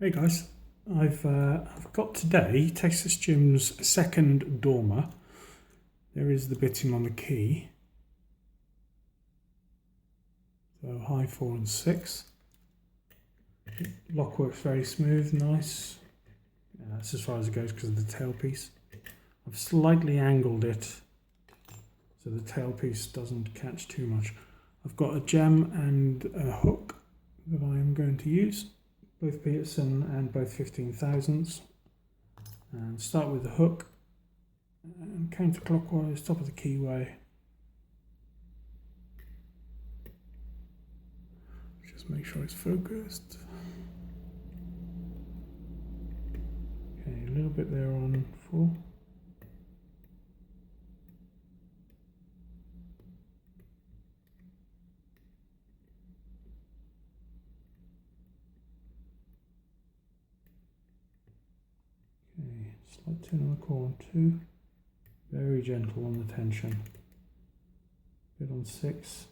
Hey guys, I've got today Texas Jim's second Dorma. There is the bitting on the key. So high 4 and 6. Lock works very smooth, nice. That's as far as it goes because of the tailpiece. I've slightly angled it so the tailpiece doesn't catch too much. I've got a gem and a hook that I am going to use. Both Peterson and both 15,000s, and start with the hook and counterclockwise, top of the keyway. Just make sure it's focused. Okay, a little bit there on 4. Okay, slight turn on the core on 2. Very gentle on the tension. Bit on 6.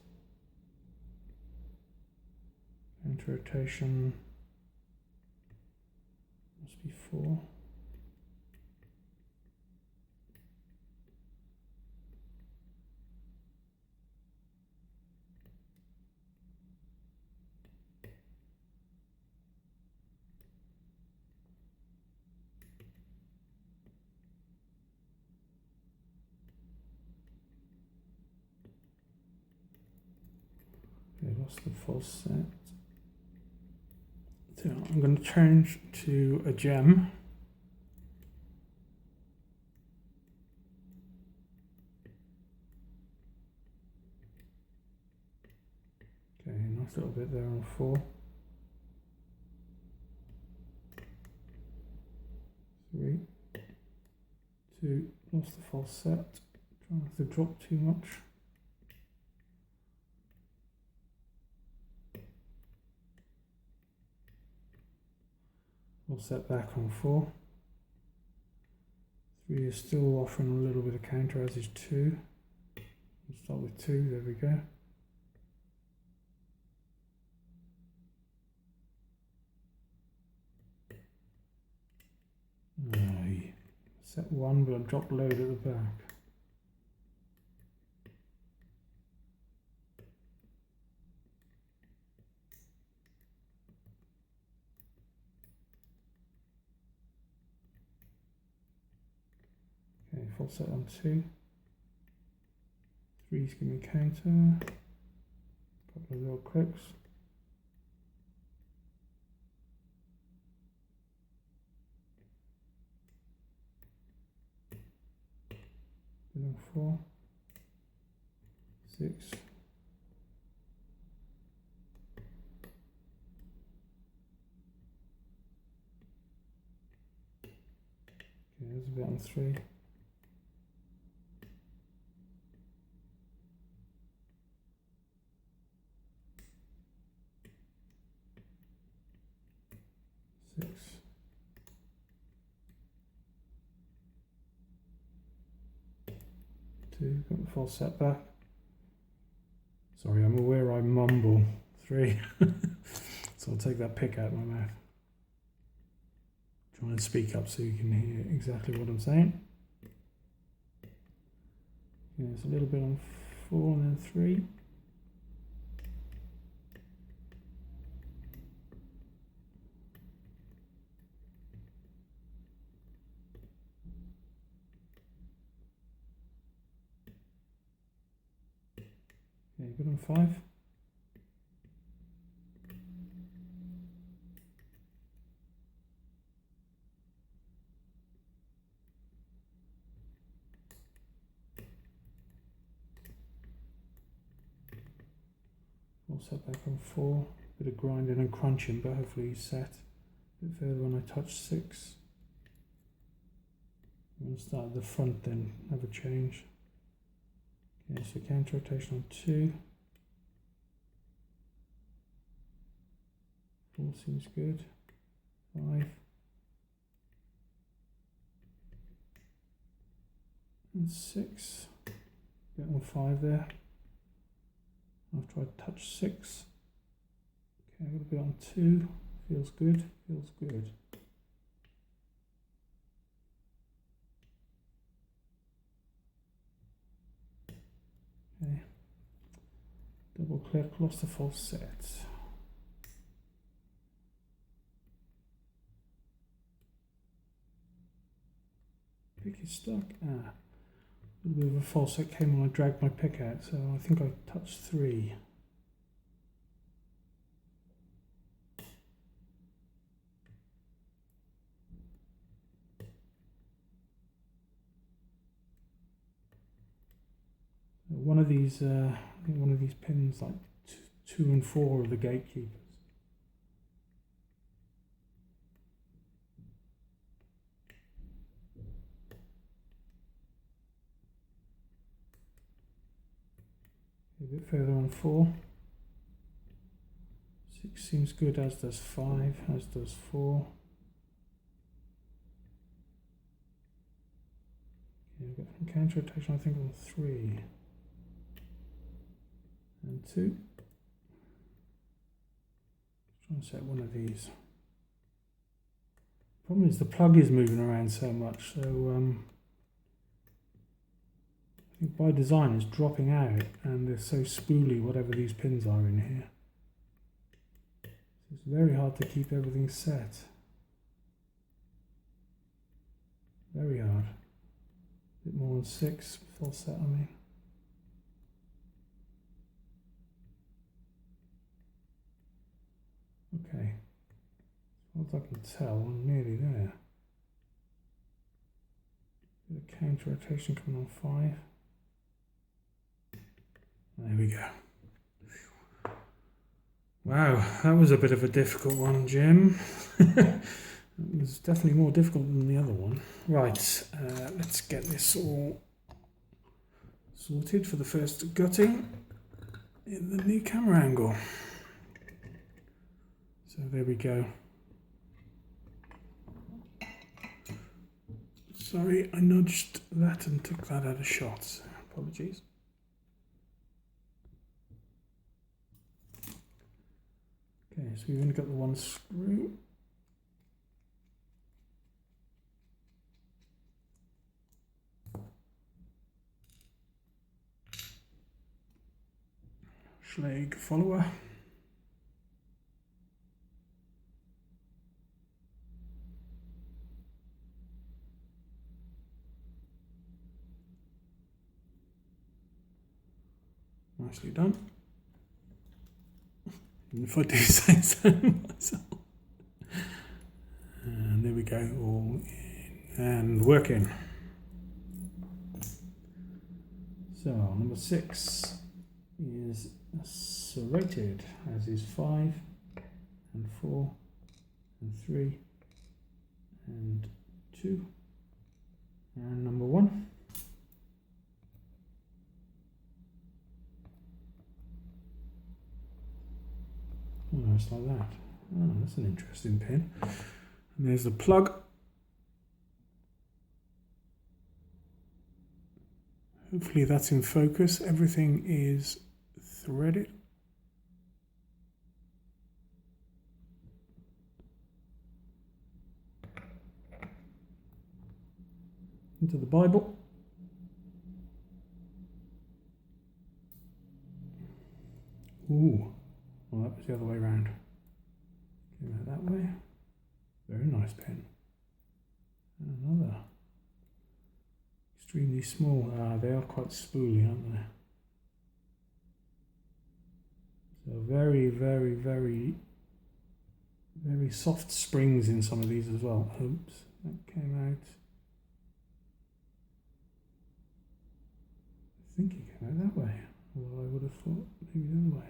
Counter rotation. Must be 4. Okay, lost the full set. So I'm going to change to a gem. Okay, nice little bit there on 4. 3, 2, lost the full set. Try not to drop too much. Full set back on 4. 3 is still offering a little bit of counter, as is 2. We'll start with 2, there we go. Set 1, but I dropped load at the back. Okay, full set on 2. 3's give me counter. Couple of little clicks. Bit on 4. 6. Okay, there's a bit on 3. Got the full set back. Sorry, I'm aware I mumble. 3. So I'll take that pick out of my mouth. Try and speak up so you can hear exactly what I'm saying. Okay, there's a little bit on 4 and then 3. Okay, good on 5. Full set back on 4. Bit of grinding and crunching, but hopefully he's set. A bit further when I touch 6. I'm going to start at the front then, have a change. Okay, so counter rotation on 2. 4 seems good. 5. And 6. Bit on 5 there. After I touch 6. Okay, I've got a bit on 2. feels good, feels good. Okay. Double click, lost the false set. Pick is stuck. A little bit of a false set came when I dragged my pick out, so I think I touched 3. One of these, I think one of these pins, like 2 and 4, are the gatekeepers. A bit further on 4. 6 seems good, as does 5, as does 4. Okay, we've got some counter rotation, I think, on 3 and 2. Try and set one of these. Problem is the plug is moving around so much, so I think by design it's dropping out, and they're so spooly, whatever these pins are in here. So it's very hard to keep everything set. Very hard. A bit more than 6 full set, I mean. Okay, as far as I can tell, I'm nearly there. Bit of counter rotation coming on 5. There we go. Wow, that was a bit of a difficult one, Jim. It was definitely more difficult than the other one. Right, let's get this all sorted for the first gutting in the new camera angle. So there we go. Sorry, I nudged that and took that out of shot. Apologies. Okay, so we've only got the one screw. Schlag follower. Nicely done. Even if I do say so myself. And there we go, all in and working. So number 6 is serrated, as is 5 and 4 and 3 and 2 and number 1. Oh, it's like that. Oh, that's an interesting pin. And there's the plug. Hopefully that's in focus. Everything is threaded. Into the Bible. Ooh, well, that was the other way around. Came out that way. Very nice pen. And another. Extremely small. They are quite spooly, aren't they? So very, very, very, very soft springs in some of these as well. Oops, that came out. I think it came out that way. Well, I would have thought maybe the other way.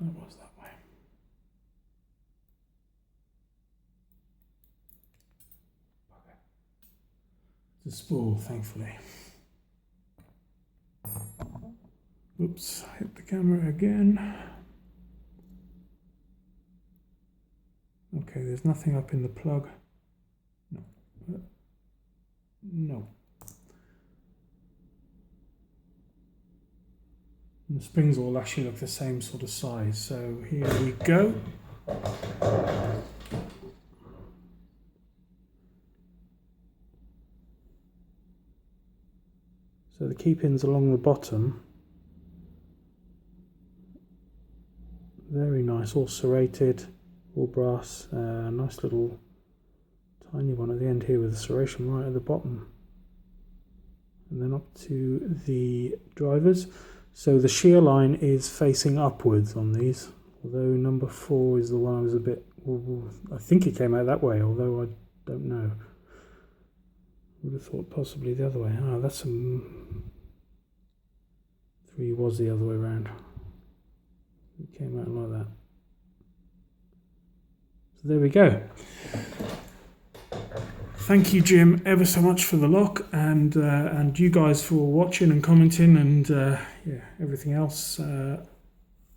That was that way. Okay. It's a spool, thankfully. Oops, hit the camera again. Okay, there's nothing up in the plug. No. No. The springs all actually look the same sort of size. So here we go. So the key pins along the bottom, very nice, all serrated, all brass, nice little tiny one at the end here with the serration right at the bottom. And then up to the drivers. So the shear line is facing upwards on these, although number 4 is the one I was a bit, I think it came out that way, although I don't know. Would have thought possibly the other way. Ah, that's 3 was the other way around. It came out like that. So there we go. Thank you, Jim, ever so much for the lock, and you guys for watching and commenting, and yeah, everything else. I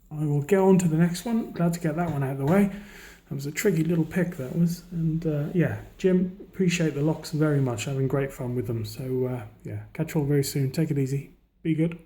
will go on to the next one. Glad to get that one out of the way. That was a tricky little pick, that was. And yeah, Jim, appreciate the locks very much. Having great fun with them. So yeah, catch you all very soon. Take it easy. Be good.